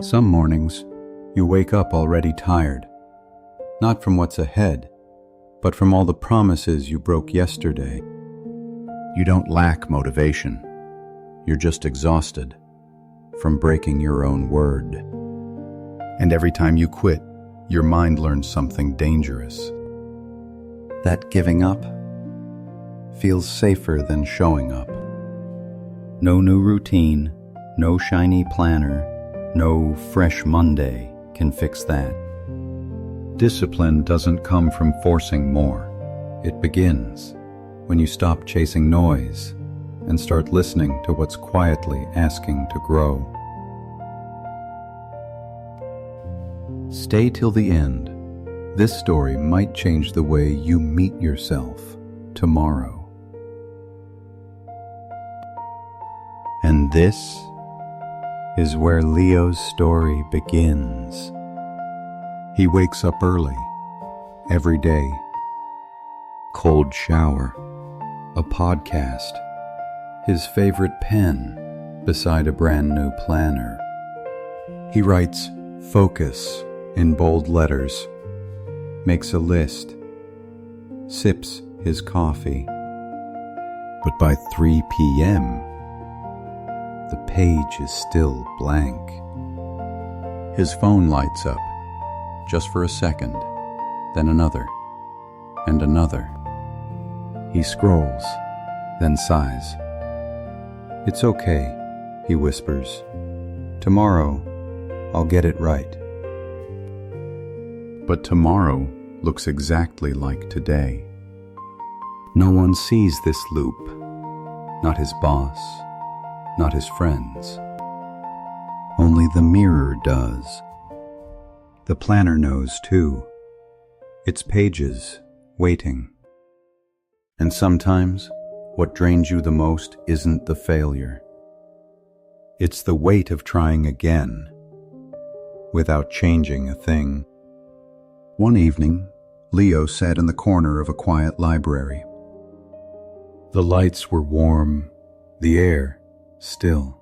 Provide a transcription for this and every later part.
Some mornings, you wake up already tired, not from what's ahead, but from all the promises you broke yesterday. You don't lack motivation. You're just exhausted from breaking your own word. And every time you quit, your mind learns something dangerous. That giving up feels safer than showing up. No new routine, no shiny planner, no fresh Monday can fix that. Discipline doesn't come from forcing more. It begins when you stop chasing noise and start listening to what's quietly asking to grow. Stay till the end. This story might change the way you meet yourself tomorrow. And this is where Leo's story begins. He wakes up early, every day. Cold shower, a podcast, his favorite pen beside a brand new planner. He writes "Focus" in bold letters, makes a list, sips his coffee. But by 3 p.m., the page is still blank. His phone lights up, just for a second, then another, and another. He scrolls, then sighs. "It's okay," he whispers. "Tomorrow, I'll get it right." But tomorrow looks exactly like today. No one sees this loop, not his boss, not his friends. Only the mirror does. The planner knows too. Its pages waiting. And sometimes what drains you the most isn't the failure. It's the weight of trying again without changing a thing. One evening, Leo sat in the corner of a quiet library. The lights were warm, the air still,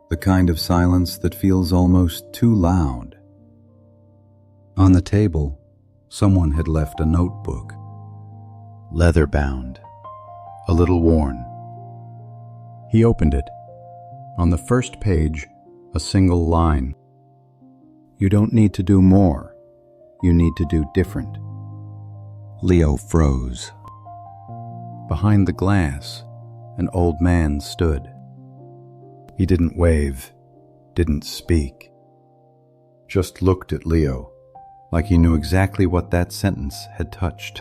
the kind of silence that feels almost too loud. On the table, someone had left a notebook, leather-bound, a little worn. He opened it. On the first page, a single line. "You don't need to do more. You need to do different." Leo froze. Behind the glass, an old man stood. He didn't wave, didn't speak, just looked at Leo like he knew exactly what that sentence had touched.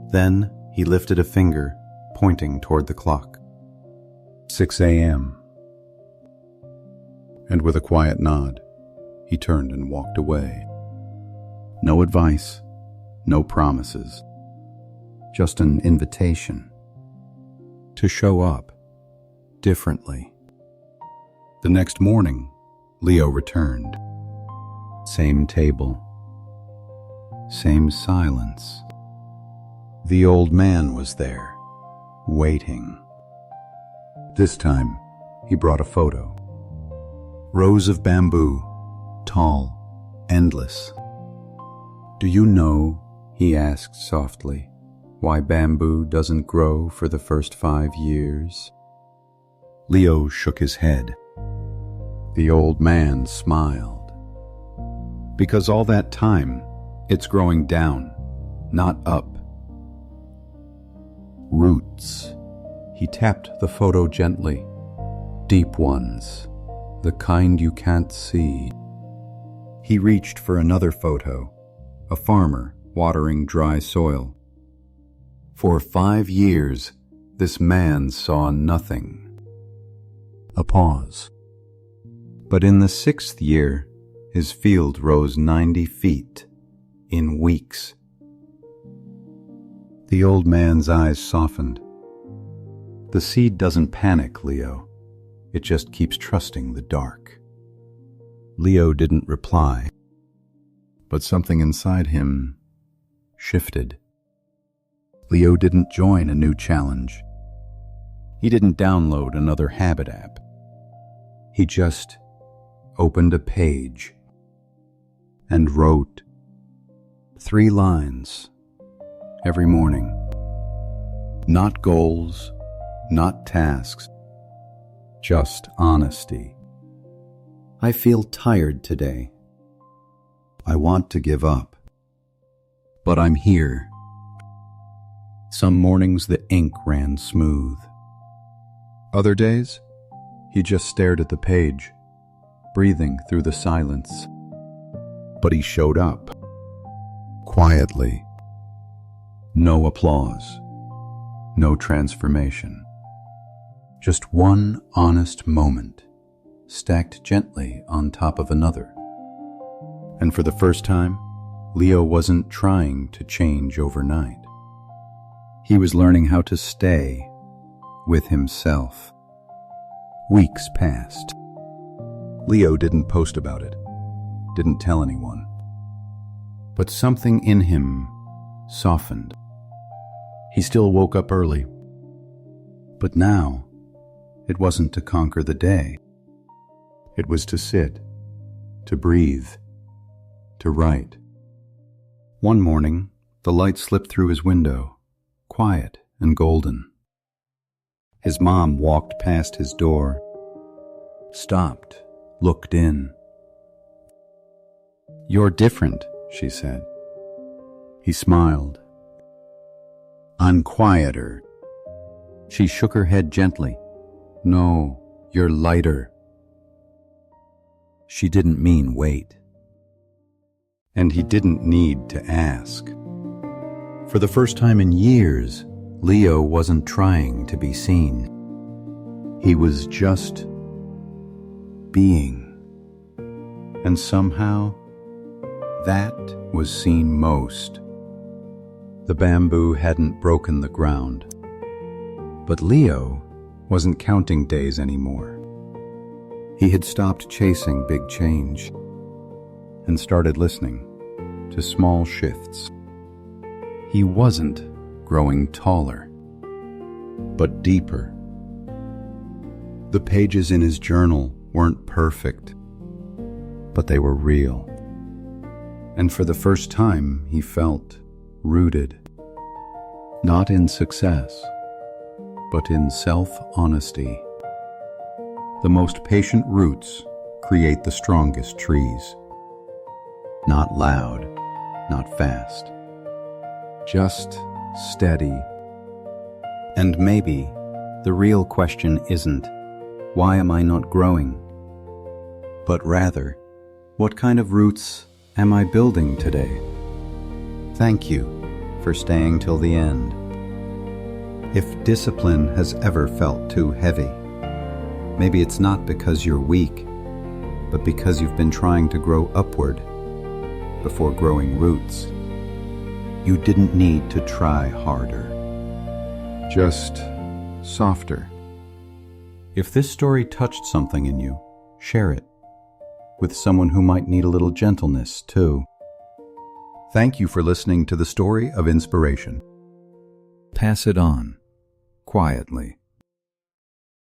Then he lifted a finger, pointing toward the clock. 6 a.m. And with a quiet nod, he turned and walked away. No advice, no promises, just an invitation to show up differently. The next morning, Leo returned. Same table, same silence. The old man was there, waiting. This time, he brought a photo. Rows of bamboo, tall, endless. "Do you know," he asked softly, "why bamboo doesn't grow for the first 5 years?" Leo shook his head. The old man smiled. "Because all that time, it's growing down, not up. Roots." He tapped the photo gently. "Deep ones, the kind you can't see." He reached for another photo, a farmer watering dry soil. For 5 years, this man saw nothing. A pause. But in the 6th year, his field rose 90 feet in weeks. The old man's eyes softened. The seed doesn't panic, Leo. It just keeps trusting the dark. Leo didn't reply, but something inside him shifted. Leo didn't join a new challenge. He didn't download another habit app. He just opened a page and wrote 3 lines every morning. Not goals, not tasks, just honesty. I feel tired today. I want to give up. But I'm here. Some mornings the ink ran smooth. Other days, he just stared at the page, breathing through the silence. But he showed up, quietly. No applause, no transformation. Just one honest moment, stacked gently on top of another. And for the first time, Leo wasn't trying to change overnight. He was learning how to stay with himself. Weeks passed. Leo didn't post about it, didn't tell anyone. But something in him softened. He still woke up early. But now, it wasn't to conquer the day. It was to sit, to breathe, to write. One morning, the light slipped through his window, quiet and golden. His mom walked past his door, stopped, looked in. "You're different," she said. He smiled. "I'm quieter." She shook her head gently. "No, you're lighter." She didn't mean wait. And he didn't need to ask. For the first time in years, Leo wasn't trying to be seen. He was just being. And somehow, that was seen most. The bamboo hadn't broken the ground. But Leo wasn't counting days anymore. He had stopped chasing big change and started listening to small shifts. He wasn't growing taller, but deeper. The pages in his journal weren't perfect, but they were real. And for the first time, he felt rooted, not in success, but in self-honesty. The most patient roots create the strongest trees. Not loud, not fast, just steady. And maybe the real question isn't, why am I not growing? But rather, what kind of roots am I building today? Thank you for staying till the end. If discipline has ever felt too heavy, maybe it's not because you're weak, but because you've been trying to grow upward before growing roots. You didn't need to try harder, just softer. If this story touched something in you, share it with someone who might need a little gentleness too. Thank you for listening to the story of inspiration. Pass it on quietly.